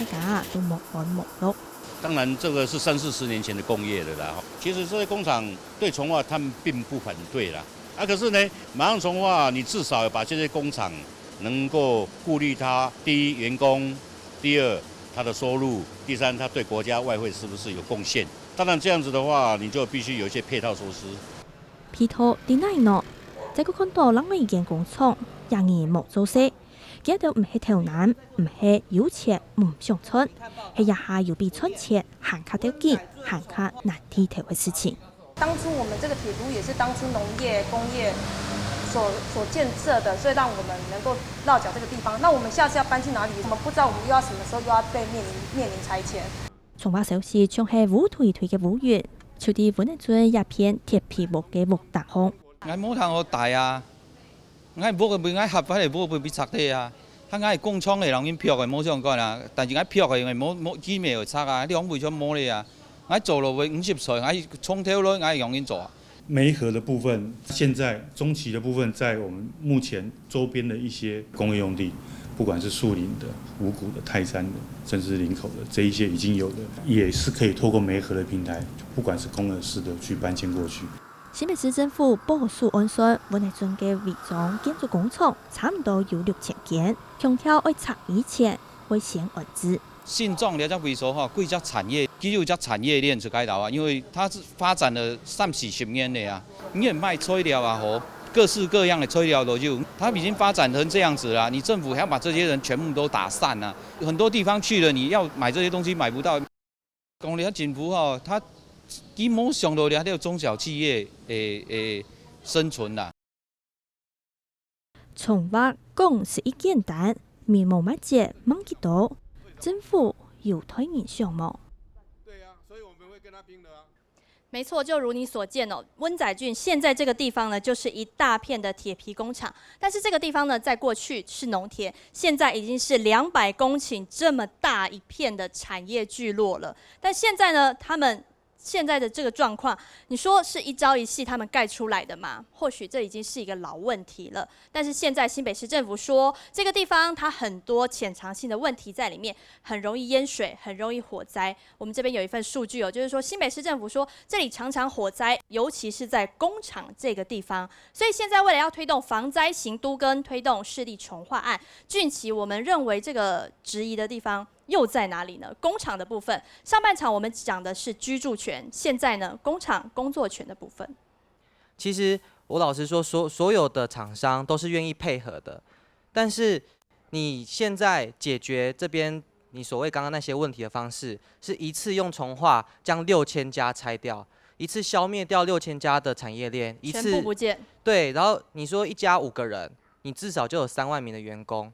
大家都莫安莫乐。当然，这个是30-40年前的工业了啦。其实这些工厂对从化他们并不反对啦。可是呢，马上从化，你至少要把这些工厂能够顾虑它，第一员工，第二它的收入，第三它对国家外汇是不是有贡献。当然这样子的话，你就必须有一些配套措施。配套伫哪呢？这个看到另外一间工厂，仍然无做事。佢都唔係頭難，唔係有錢唔想存，係一下又比存錢行卡條緊，行卡難低頭嘅事情。當初我們這個鐵都也是當初農業工業所建設的，所以讓我們能夠落腳這個地方。那我們下次要搬去哪裡？我們不知道我們又要什麼時候又要被面臨拆遷。從化首市仲係烏推嘅烏園，就啲本嚟做一片鐵皮屋嘅木搭空。我冇通好大啊！我冇個袂合翻嚟，冇會被拆低啊！他我工廠嘅人已經漂嘅冇相干啦，但是我漂嘅冇幾秒就拆啊！你講為咗冇你啊？我做落去50歲，我從頭來我容易做。媒合的部分，现在中期的部分，在我们目前周边的一些工业用地，不管是树林的、五股的、泰山的，甚至是林口的，这一些已經有的，也是可以透過媒合的平台，不管是公有私的去搬遷過去。新北市政府部署按算，本嚟準嘅違章建築工廠差唔多有6000件，強調要拆以前會先安置。信眾了解為說哈，貴只產業，只有只產業鏈出街頭啊，因為它是發展了30-40年的啊，你也賣材料啊，和各式各樣的材料都有，它已經發展成這樣子啦。你政府還要把這些人全部都打散啊，很多地方去了，你要買這些東西買不到。講了政府哈，它基本上都了了中小企業生存啦。從化講是一簡單，面無乜嘢問幾多，政府有推演項目。對啊，所以我們會跟他拼的啊。没错，就如你所見哦，溫仔圳現在這個地方呢，就是一大片的鐵皮工廠。但是這個地方呢，在過去是農田，現在已經是200公頃這麼大一片的產業聚落了。但現在呢，他們現在的這個狀況，你說是一朝一夕他們蓋出來的嗎？或許這已經是一個老問題了。但是現在新北市政府說，這個地方它很多潛藏性的問題在裡面，很容易淹水，很容易火災。我們這邊有一份數據哦，就是說新北市政府說，這裡常常火災，尤其是在工廠這個地方。所以現在為了要推動防災型都更，推動市地重劃案，浚齊我們認為這個質疑的地方又在哪裡呢？工廠的部分，上半場我們講的是居住權，現在呢，工廠工作權的部分。其實我老實說，所有的廠商都是願意配合的，但是你現在解決這邊你所謂剛剛那些問題的方式，是一次用從化將6000家拆掉，一次消滅掉6000家的產業鏈，一次全部不見。對，然後你說一家5個人，你至少就有3萬名的員工。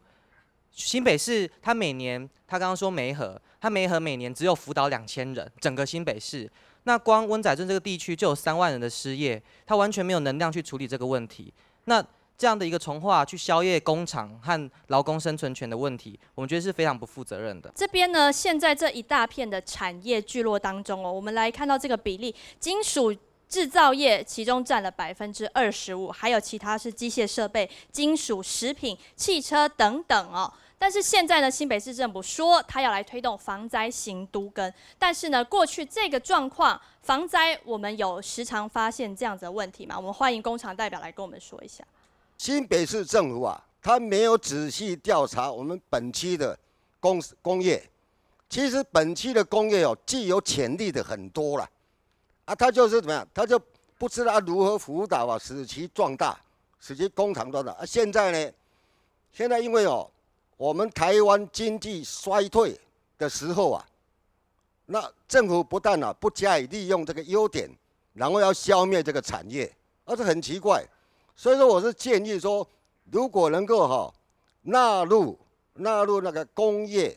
新北市他每年，他剛剛說媒合，他媒合每年只有輔導2000人，整個新北市，那光溫仔圳這個地區就有3萬人的失業，他完全沒有能量去處理這個問題。那這樣的一個從化去宵夜工廠和勞工生存權的問題，我們覺得是非常不負責任的。這邊呢，現在這一大片的產業聚落當中哦，我們來看到這個比例，金屬製造業其中佔了25%，還有其他是機械設備、金屬、食品、汽車等等哦。但是現在呢，新北市政府說他要來推動防災型都更，但是呢，過去這個狀況防災，我們有時常發現這樣子的問題嘛？我們歡迎工廠代表來跟我們說一下。新北市政府啊，他沒有仔細調查我們本區的工業，其實本區的工業哦，具有潛力的很多了，啊，他就是怎麼樣，他就不知道如何輔導啊，使其壯大，使其工廠壯大。啊，現在呢，現在因為哦。我們台灣經濟衰退的時候啊，那政府不但不加以利用這個優點，然後要消滅這個產業，而且很奇怪。所以說我是建議說，如果能夠納入纳入那个工业，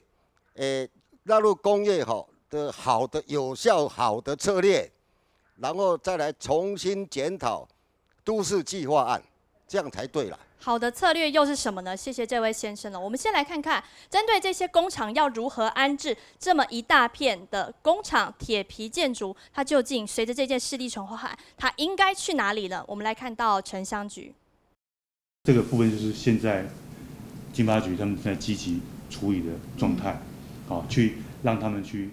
纳入工业的好的有效好的策略，然后再来重新检讨都市计划案，这样才对了。好的策略又是什么呢？谢谢这位先生了。我们先来看看，针对这些工厂要如何安置这么一大片的工厂铁皮建筑，它究竟随着这件市地重划案，它应该去哪里呢？我们来看到城乡局。这个部分就是现在经发局他们在积极处理的状态，去让他们去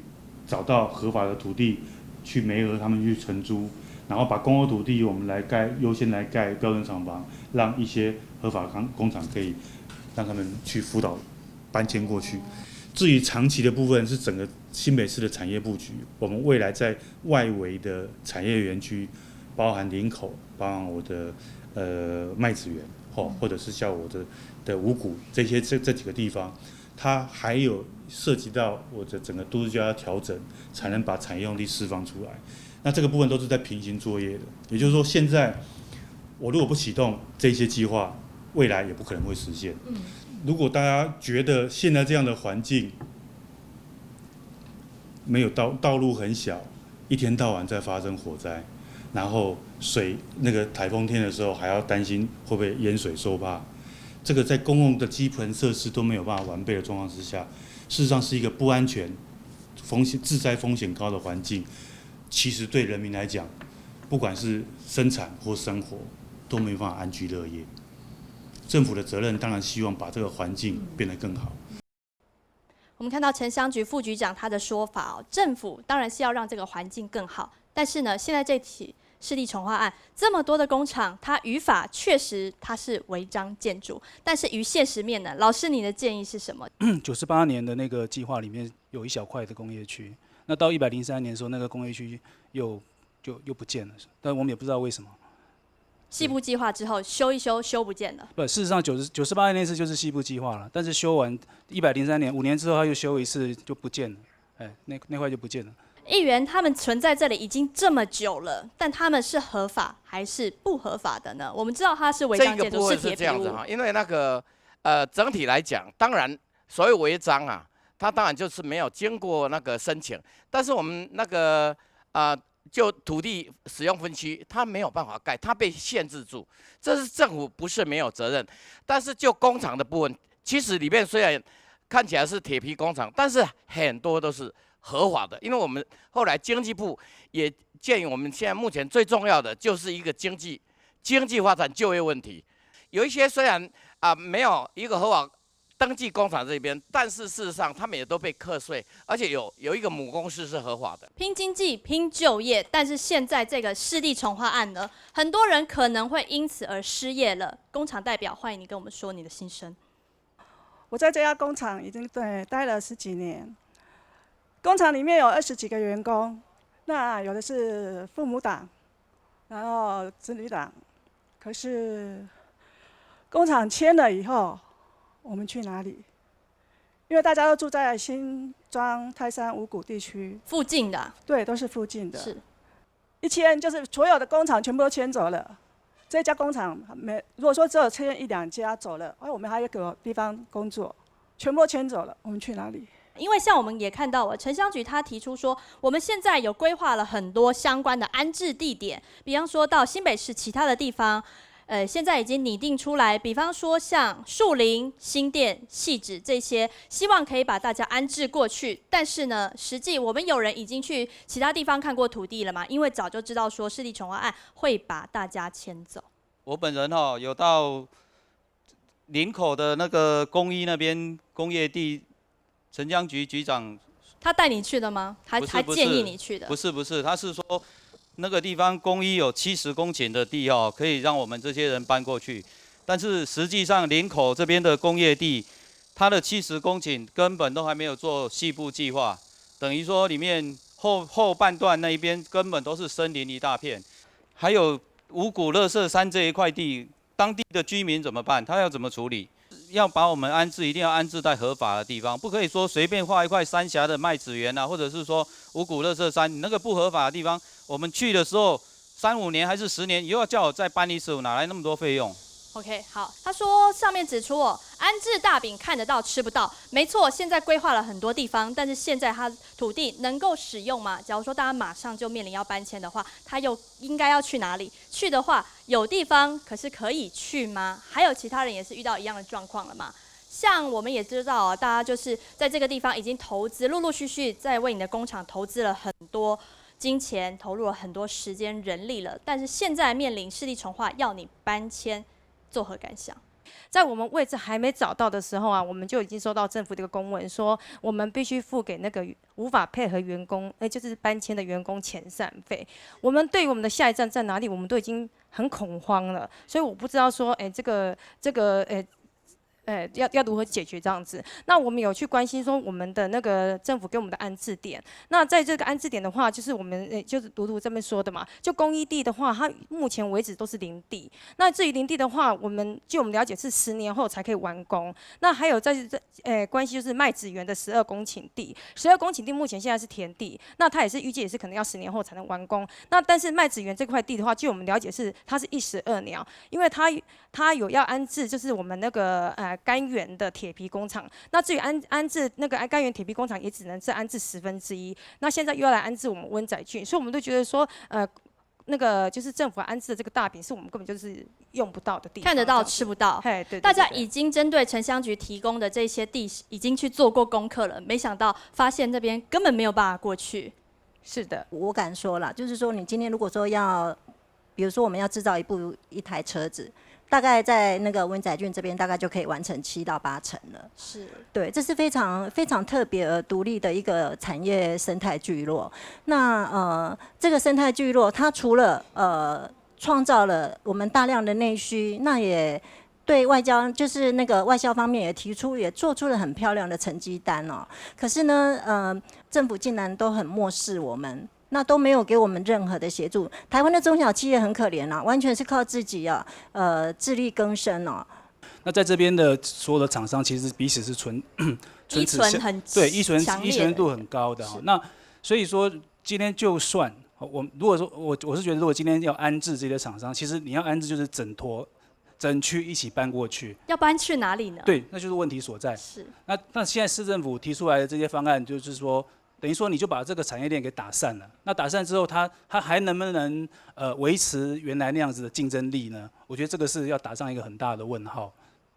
找到合法的土地，去媒合他们去承租，然后把公有土地我们来盖，优先来盖标准厂房，让一些合法工厂可以让他们去辅导搬迁过去。至于长期的部分是整个新北市的产业布局，我们未来在外围的产业园区，包含林口，包含我的麦子园，或者是像我的五股这几个地方，它还有涉及到我的整个都市计划调整，才能把产业用地释放出来。那这个部分都是在平行作业的，也就是说，现在我如果不启动这些计划，未来也不可能会实现。如果大家觉得现在这样的环境没有道路很小，一天到晚在发生火灾，然后那个台风天的时候还要担心会不会淹水受怕，这个在公共的基本设施都没有办法完备的状况之下，事实上是一个不安全、致灾风险高的环境。其实对人民来讲，不管是生产或生活，都没办法安居乐业。政府的责任当然希望把这个环境变得更好。我们看到城乡局副局长他的说法政府当然是要让这个环境更好，但是呢，现在这起市地重划案这么多的工厂，它于法确实它是违章建筑，但是于现实面呢，老师你的建议是什么？98年的那个计划里面有一小块的工业区。那到103年的时候，那个工业区又不见了，但我们也不知道为什么。西部计划之后修一修，修不见了。不，事实上98年那次就是西部计划了，但是修完103年5年之后，他又修一次就不见了，那块就不见了。议员他们存在这里已经这么久了，但他们是合法还是不合法的呢？我们知道它是违章建筑，是铁皮屋。因为那个整体来讲，当然所谓违章啊。它当然就是没有经过那个申请，但是我们那个就土地使用分区，它没有办法盖，它被限制住。这是政府不是没有责任，但是就工厂的部分，其实里面虽然看起来是铁皮工厂，但是很多都是合法的。因为我们后来经济部也建议，我们现在目前最重要的就是一个经济发展就业问题。有一些虽然没有一个合法登记工厂这边，但是事实上他们也都被课税，而且有一个母公司是合法的。拼经济、拼就业，但是现在这个市地重划案呢，很多人可能会因此而失业了。工厂代表，欢迎你跟我们说你的心声。我在这家工厂已经待了10几年，工厂里面有20几个员工，那有的是父母党，然后子女党，可是工厂迁了以后。我们去哪里？因为大家都住在新庄、泰山、五股地区附近的，对，都是附近的。是，一迁就是所有的工厂全部都迁走了。这家工厂如果说只有迁1、2家走了，我们还有个地方工作，全部都迁走了，我们去哪里？因为像我们也看到城乡局他提出说，我们现在有规划了很多相关的安置地点，比方说到新北市其他的地方。现在已经拟定出来，比方说像树林、新店、汐止这些，希望可以把大家安置过去。但是呢，实际我们有人已经去其他地方看过土地了嘛？因为早就知道说市地重划案会把大家迁走。我本人有到林口的那个公一那边工业地，城乡局局长。他带你去的吗？还建议你去的？不是，他是说。那个地方公一有70公顷的地可以让我们这些人搬过去，但是实际上林口这边的工业地，它的70公顷根本都还没有做细部计划，等于说里面后半段那一边根本都是森林一大片，还有五股垃圾山这一块地，当地的居民怎么办？他要怎么处理？要把我们安置，一定要安置在合法的地方，不可以说随便划一块三峡的麦子园或者是说五股垃圾山，你那个不合法的地方，我们去的时候3、5年还是10年，又要叫我再搬一次，哪来那么多费用？ OK， 好，他说上面指出安置大饼看得到吃不到，没错，现在规划了很多地方，但是现在它土地能够使用吗？假如说大家马上就面临要搬迁的话，它又应该要去哪里？去的话，有地方，可是可以去吗？还有其他人也是遇到一样的状况了吗？像我们也知道啊，大家就是在这个地方已经投资，陆陆续续在为你的工厂投资了很多金钱，投入了很多时间人力了，但是现在面临市地重划要你搬迁，作何感想？在我们位置还没找到的时候啊，我们就已经收到政府的一个公文，说我们必须付给那个无法配合员工，就是搬迁的员工遣散费。我们对于我们的下一站在哪里，我们都已经很恐慌了，所以我不知道说，要如何解决这样子？那我们有去关心说我们的那个政府给我们的安置点。那在这个安置点的话，就是我们就是如这边说的嘛，就公益地的话，它目前为止都是林地。那至于林地的话，我们了解是10年后才可以完工。那还有关系就是麦子园的12公顷地，12公顷地目前现在是田地，那它也是预计也是可能要10年后才能完工。那但是麦子园这块地的话，据我们了解它是12鸟，因为它有要安置就是我们那个甘源的铁皮工厂，那至于安置那个甘源铁皮工厂，也只能是安置1/10。那现在又要来安置我们温仔郡，所以我们都觉得说，那个就是政府安置的这个大饼，是我们根本就是用不到的地方，看得到吃不到。嘿，对。大家已经针对城乡局提供的这些地，已经去做过功课了，没想到发现这边根本没有办法过去。是的，我敢说啦，就是说你今天如果说要，比如说我们要制造一台车子。大概在那个温仔郡这边，大概就可以完成7到8成了。是，对，这是非常非常特别而独立的一个产业生态聚落。那这个生态聚落，它除了创造了我们大量的内需，那也对外交就是那个外销方面也做出了很漂亮的成绩单哦。可是呢，政府竟然都很漠视我们。那都没有给我们任何的协助。台湾的中小企业很可怜啊，完全是靠自己啊，自力更生哦。那在这边的所有的厂商，其实彼此是依存很对依存度很高的哈。那所以说，今天就算如果说我是觉得，如果今天要安置这些厂商，其实你要安置就是整区一起搬过去。要搬去哪里呢？对，那就是问题所在。是。那现在市政府提出来的这些方案，就是说。等于说你就把这个产业链给打散了，那打散之后，它还能不能维持原来那样子的竞争力呢？我觉得这个是要打上一个很大的问号。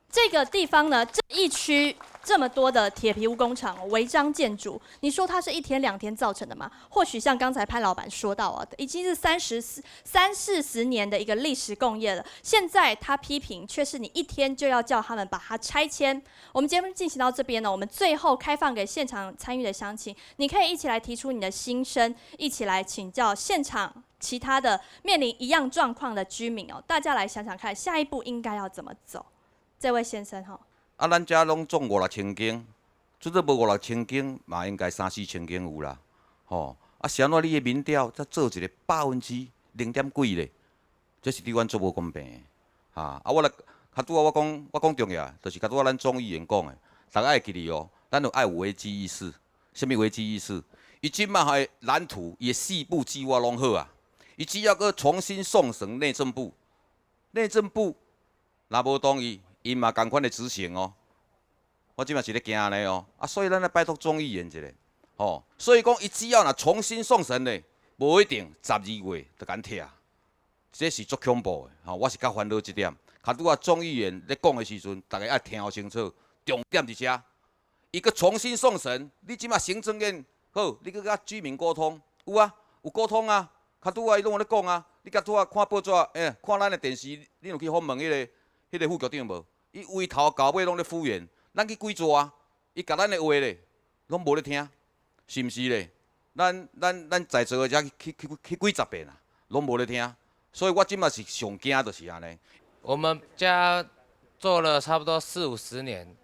这个地方呢，这一区这么多的铁皮屋工厂、违章建筑，你说它是1天2天造成的吗？或许像刚才潘老板说到啊，已经是30-40年的一个历史工业了。现在他批评却是你1天就要叫他们把它拆迁。我们节目进行到这边呢，我们最后开放给现场参与的乡亲，你可以一起来提出你的心声，一起来请教现场其他的面临一样状况的居民哦。大家来想想看，下一步应该要怎么走？这位先生吼，咱遮拢种5、6千间，做做无5、6千间嘛，应该3、4千间有啦，吼。是安怎你的民调才做一个0.几咧？这是对阮足无公平的，我来较拄我讲重要，就是较拄咱众议员讲的，大家会记哩哦，咱有爱有危机意识。什么危机意识？伊即摆的蓝图，伊的4部计划拢好啊，伊只要搁重新送审内政部，内政部若无同意。因嘛共款的执行哦，我即嘛是咧惊咧哦，所以咱来拜托众议员一下，所以讲伊只要若重新送审咧，无一定12月就敢拆，这是足恐怖的，我是较烦恼这点。较拄啊，众议员咧讲的时阵，大家要听好清楚，重点伫遮，伊搁重新送审，你即嘛行政院好，你搁甲居民沟通，有啊，有沟通啊，较拄啊，伊拢有咧讲啊，你较拄啊看报纸，看咱的电视，你有去访问迄个副局长无？伊从头到尾拢咧敷衍，咱去几座啊？伊甲咱的话咧，拢无咧听，是毋是咧？咱在座的遮去几十遍啊，拢无咧听，所以我即马是上惊就是安尼。我们家做了差不多40、50年，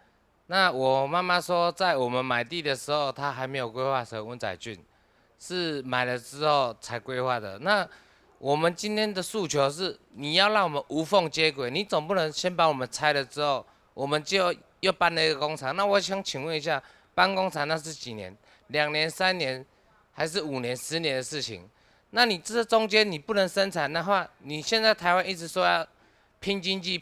那我妈妈说，在我们买地的时候，她还没有规划成温仔郡，是买了之后才规划的。那我们今天的诉求是，你要让我们无缝接轨，你总不能先把我们拆了之后，我们就又搬了一个工厂。那我想请问一下，搬工厂那是几年？2年、3年，还是5年、10年的事情？那你这中间你不能生产的话，你现在台湾一直说要拼经济，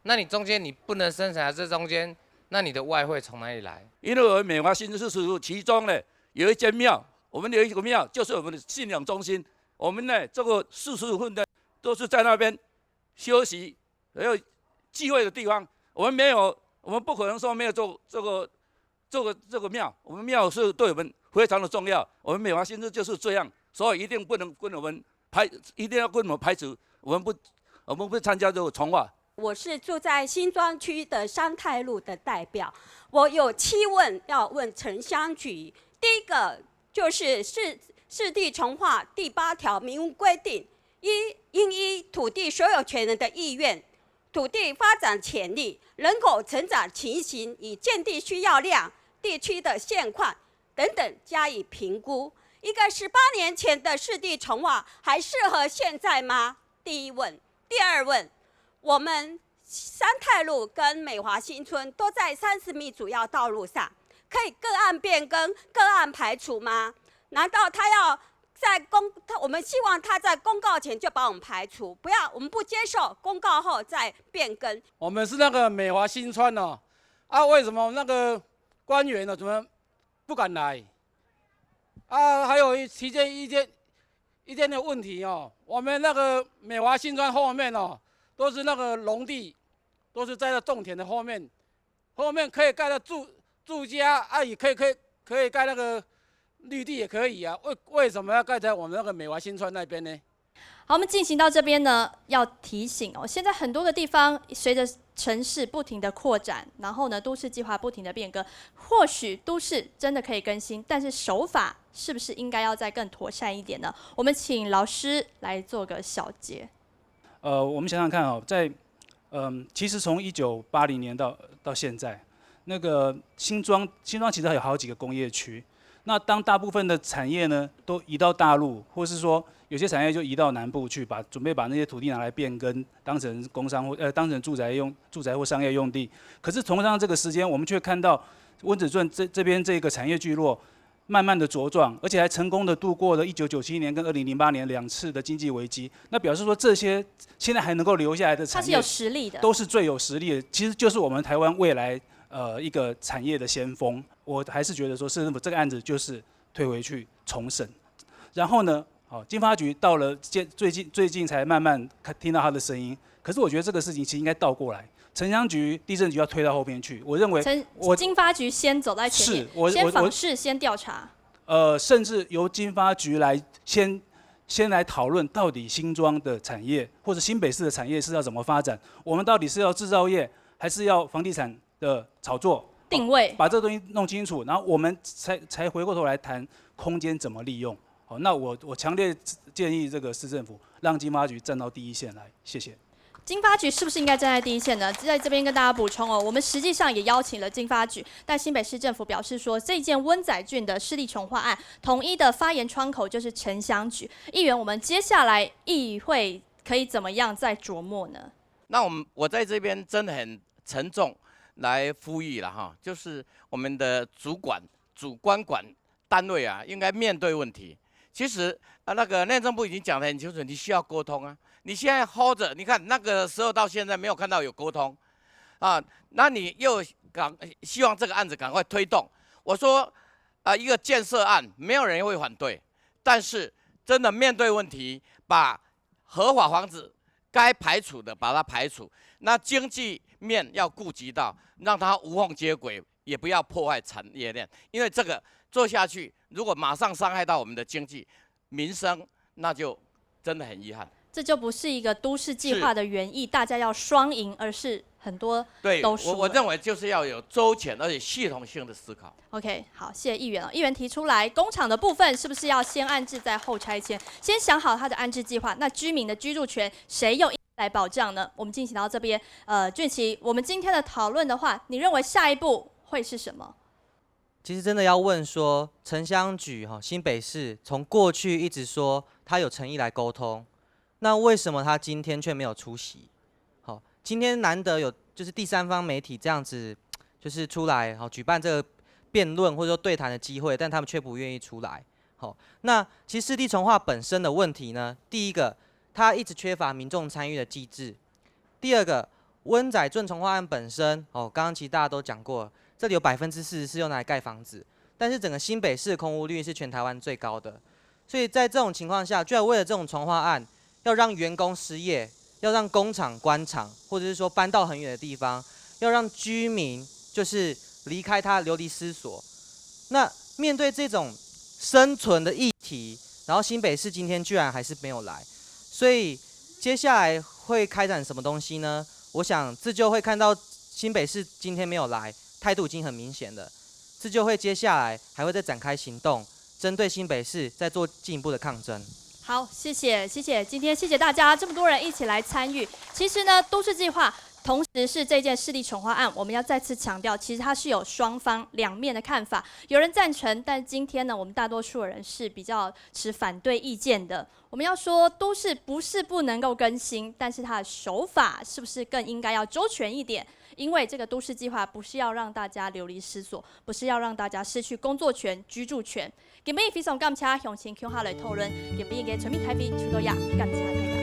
那你中间你不能生产，这中间，那你的外汇从哪里来？因为我们美华新市其中呢有一间庙，我们有一个庙就是我们的信仰中心，我们呢这个40分的都是在那边休息，还有聚会的地方。我们不可能说没有做这个庙，我们庙是对我们非常的重要。我们美华新市就是这样，所以一定不能跟我们一定要跟我们排除，我们不参加这个从化。我是住在新庄区的商泰路的代表，我有7问要问城乡局。第一个就是市地重划第8条明文规定，应依土地所有权人的意愿、土地发展潜力、人口成长情形与建地需要量、地区的现况等等加以评估。一个18年前的市地重划还适合现在吗？第一问。第二问，我们三泰路跟美华新村都在30米主要道路上，可以个案变更、个案排除吗？难道他要我们希望他在公告前就把我们排除，我们不接受公告后再变更。我们是那个美华新村哦，为什么那个官员呢怎么不敢来？还有提建一件的问题哦，我们那个美华新村后面哦，都是那个农地，都是在那种田的后面可以盖的住家，也可以盖那个绿地也可以啊，为什么要盖在我们那个美华新村那边呢？好，我们进行到这边呢，要提醒哦，现在很多的地方随着城市不停的扩展，然后呢，都市计划不停的变更，或许都市真的可以更新，但是手法是不是应该要再更妥善一点呢？我们请老师来做个小结。我们想想看哦，其实从1980年到现在，那个新庄其实还有好几个工业区。那当大部分的产业呢都移到大陆，或是说有些产业就移到南部去，准备把那些土地拿来变更，当成工商或当成住宅或商业用地。可是同样这个时间，我们却看到温子圳这边这个产业聚落慢慢的茁壮，而且还成功的度过了1997年跟2008年2次的经济危机。那表示说这些现在还能够留下来的产业，它是有实力的，都是最有实力的，其实就是我们台湾未来一个产业的先锋。我还是觉得说市政府这个案子就是退回去重审，然后呢，经发局到了最近才慢慢听到他的声音。可是我觉得这个事情其实应该倒过来，城乡局、地政局要推到后边去。我认为经发局先走在前面，先访视，先调查。甚至由经发局来先来讨论，到底新庄的产业或者新北市的产业是要怎么发展？我们到底是要制造业，还是要房地产的炒作？定位，把这个东西弄清楚，然后我们才回过头来谈空间怎么利用。好，那我强烈建议这个市政府让经发局站到第一线来，谢谢。经发局是不是应该站在第一线呢？在这边跟大家补充哦，我们实际上也邀请了经发局，但新北市政府表示说，这件温仔郡的市地重划案，统一的发言窗口就是城乡局。议员，我们接下来议会可以怎么样再琢磨呢？那我在这边真的很沉重来呼吁了哈，就是我们的主管管单位啊，应该面对问题。其实那个内政部已经讲得很清楚，你需要沟通啊。你现在 hold 着，你看那个时候到现在没有看到有沟通，那你又希望这个案子赶快推动。我说一个建设案，没有人会反对，但是真的面对问题，把合法房子该排除的把它排除，那经济面要顾及到，让它无缝接轨，也不要破坏产业链，因为这个做下去，如果马上伤害到我们的经济民生，那就真的很遗憾。这就不是一个都市计划的原意，大家要双赢，而是很多都输了。我认为就是要有周全而且系统性的思考。OK， 好，谢谢议员哦。议员提出来，工厂的部分是不是要先安置再后拆迁？先想好他的安置计划，那居民的居住权谁用来保障呢？我们进行到这边，俊琪，我们今天的讨论的话，你认为下一步会是什么？其实真的要问说，城乡局新北市从过去一直说他有诚意来沟通。那为什么他今天却没有出席？好，今天难得有就是第三方媒体这样子，就是出来举办这个辩论或者说对谈的机会，但他们却不愿意出来。好，那其实市地重划本身的问题呢，第一个，它一直缺乏民众参与的机制；第二个，温仔圳重划案本身，刚刚其实大家都讲过了，这里有40%是用来盖房子，但是整个新北市的空屋率是全台湾最高的，所以在这种情况下，居然为了这种重划案，要让员工失业，要让工厂关厂，或者是说搬到很远的地方，要让居民就是离开他流离失所。那面对这种生存的议题，然后新北市今天居然还是没有来，所以接下来会开展什么东西呢？我想自救会看到新北市今天没有来，态度已经很明显了。自救会接下来还会再展开行动，针对新北市再做进一步的抗争。好，谢谢，今天谢谢大家这么多人一起来参与。其实呢，都市计划同时是这件市地重划案，我们要再次强调，其实它是有双方两面的看法，有人赞成，但今天呢，我们大多数人是比较持反对意见的。我们要说，都市不是不能够更新，但是它的手法是不是更应该要周全一点？因为这个都市计划不是要让大家流离失所，不是要让大家失去工作权、居住权。今日非常感谢乡亲乡下来讨论，今日嘅全面台北出到呀，感谢大家。